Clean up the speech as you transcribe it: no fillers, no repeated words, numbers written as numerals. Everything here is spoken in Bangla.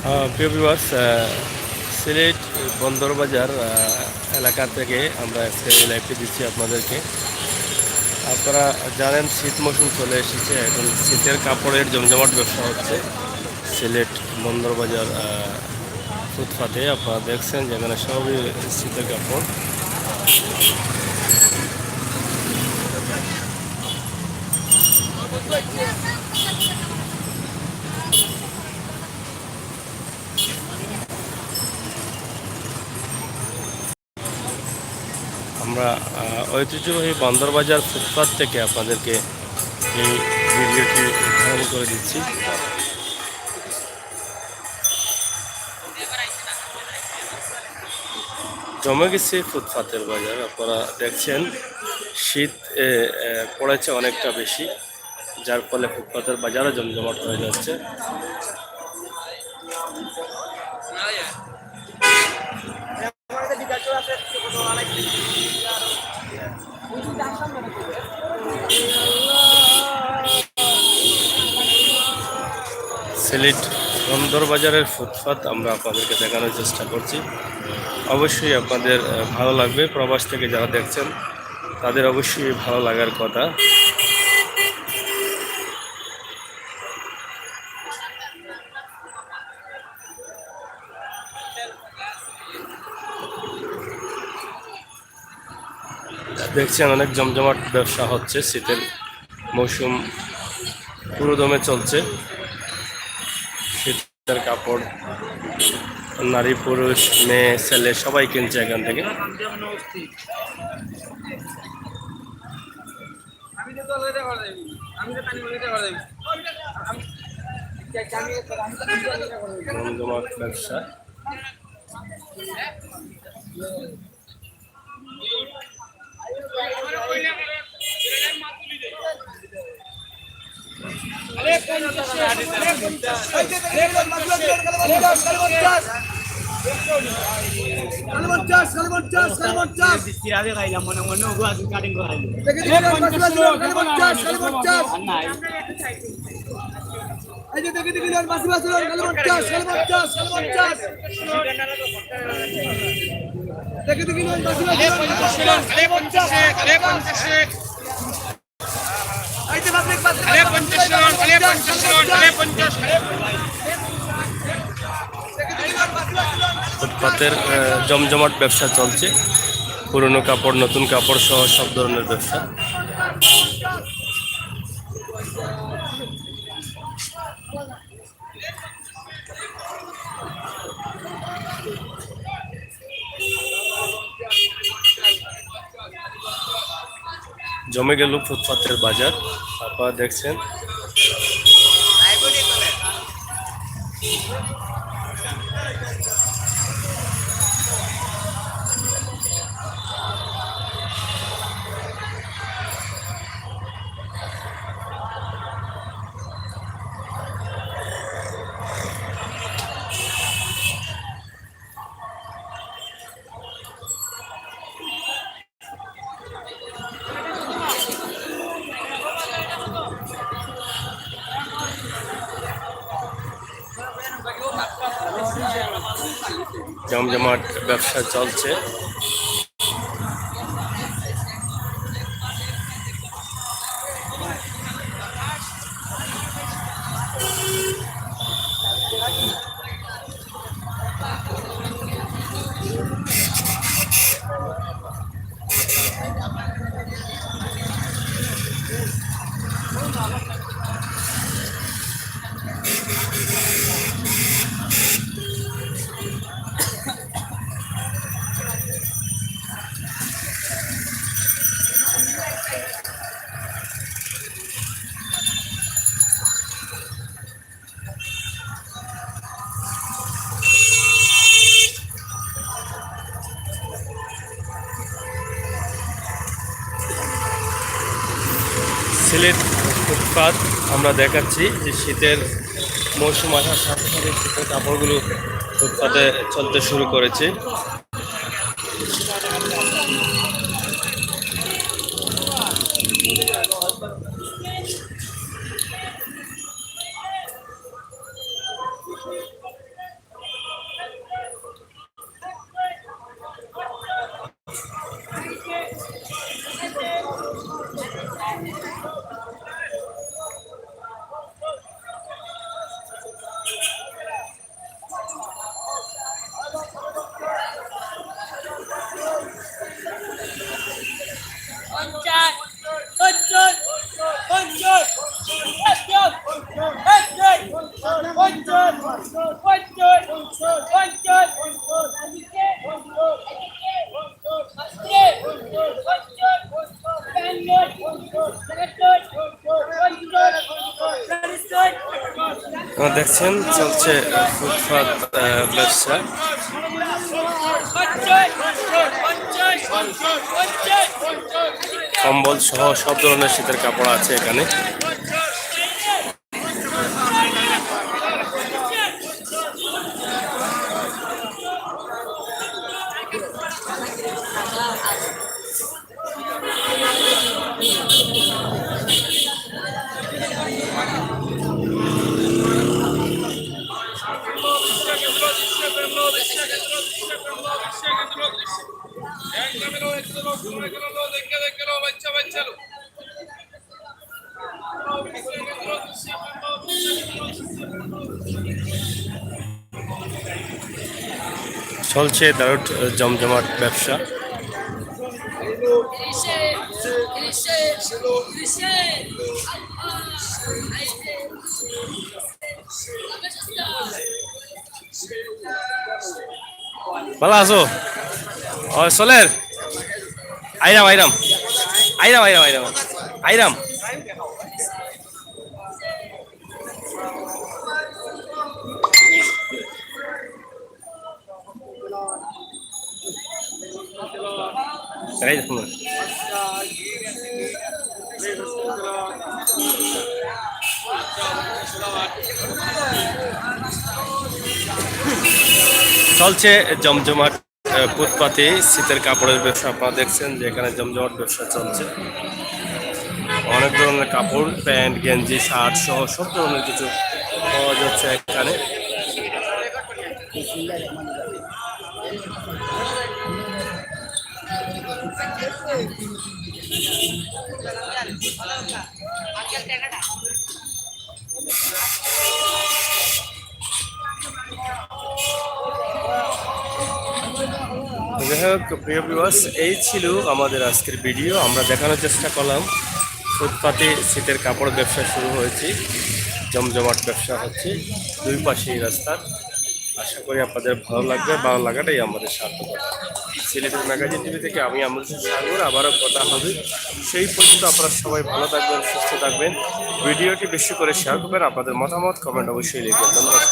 প্রিয় ভিউয়ার্স, সিলেট বন্দরবাজার এলাকা থেকে আমরা আজকে এই লাইভটি দিচ্ছি আপনাদেরকে। আপনারা জানেন শীত মৌসুম চলে এসেছে, এখন শীতের কাপড়ের জমজমাট ব্যবসা হচ্ছে সিলেট বন্দরবাজার ফুটপাতে। আপনারা দেখছেন যেখানে সবই শীতের কাপড়। আমরা ঐতিহ্যবাহী বন্দরবাজার ফুটপাত থেকে আপনাদেরকে এই ভিডিওটি ধারণ করে দিচ্ছি। জমে গেছে ফুটপাতের বাজার। আপনারা দেখছেন শীত পড়েছে অনেকটা বেশি, যার ফলে ফুটপাতের বাজারও জমজমাট হয়ে যাচ্ছে। সিলেট বন্দরবাজারের ফুটপাত আমরা আপনাদেরকে দেখানোর চেষ্টা করছি। অবশ্যই আপনাদের ভালো লাগবে। প্রবাস থেকে যারা দেখছেন তাদের অবশ্যই ভালো লাগার কথা। দেখছেন অনেক জমজমাট ব্যবসা হচ্ছে, শীতের মৌসুম পুরোদমে চলছে। শীতের কাপড় নারী পুরুষ মেয়ে ছেলে সবাই কিনছে এখান থেকে। জমজমাট ব্যবসা। ফুটপাতের জমজমাট ব্যবসা চলছে, পুরনো কাপড় নতুন কাপড় সহ সব ধরনের ব্যবসা। জমে গেল ফুটপাতের বাজার, আপনারা দেখছেন। জমজমাট ব্যবসা চলছে। সিলেট ফুটপাত আমরা দেখাচ্ছি যে শীতের মৌসুম আসার সাথে সাথে শীতের কাপড়গুলো ফুটপাতে চলতে শুরু করেছে। দেখছেন চলছে ফুটপাত ব্যবসা। কম্বল সহ সব ধরনের শীতের কাপড় আছে এখানে। চলছে দারুণ জমজমাট ব্যবসা। ভালো আছো? ও সোলের আইরাম আইরাম আইরাম আইরাম আইরাম আইরাম। চলছে জমজমাট ফুটপাতে শীতের কাপড়ের ব্যবসা। আপনারা দেখছেন যে এখানে জমজমাট ব্যবসা চলছে। অনেক ধরনের কাপড়, প্যান্ট, গেঞ্জি, শার্ট সহ সব ধরনের কিছু পাওয়া যাচ্ছে এখানে। যাই হোক প্রিয় ভিউয়ার্স, এই ছিল আমাদের আজকের ভিডিও। আমরা দেখানোর চেষ্টা করলাম ফুটপাতে শীতের কাপড় ব্যবসা শুরু হয়েছে, জমজমাট ব্যবসা হচ্ছে দুই পাশেই রাস্তার। আশা করি আপনাদের ভালো লাগবে, ভালো লাগাটাই আমাদের সার্থকতা। সিলেটের ম্যাগাজিন টিভি থেকে আমি আমরুল সাগর, আবারও কথা হবে। সেই পর্যন্ত আপনারা সবাই ভালো থাকবেন, সুস্থ থাকবেন। ভিডিওটি বেশি করে শেয়ার করবেন, আপনাদের মতামত কমেন্ট অবশ্যই লিখবেন। ধন্যবাদ।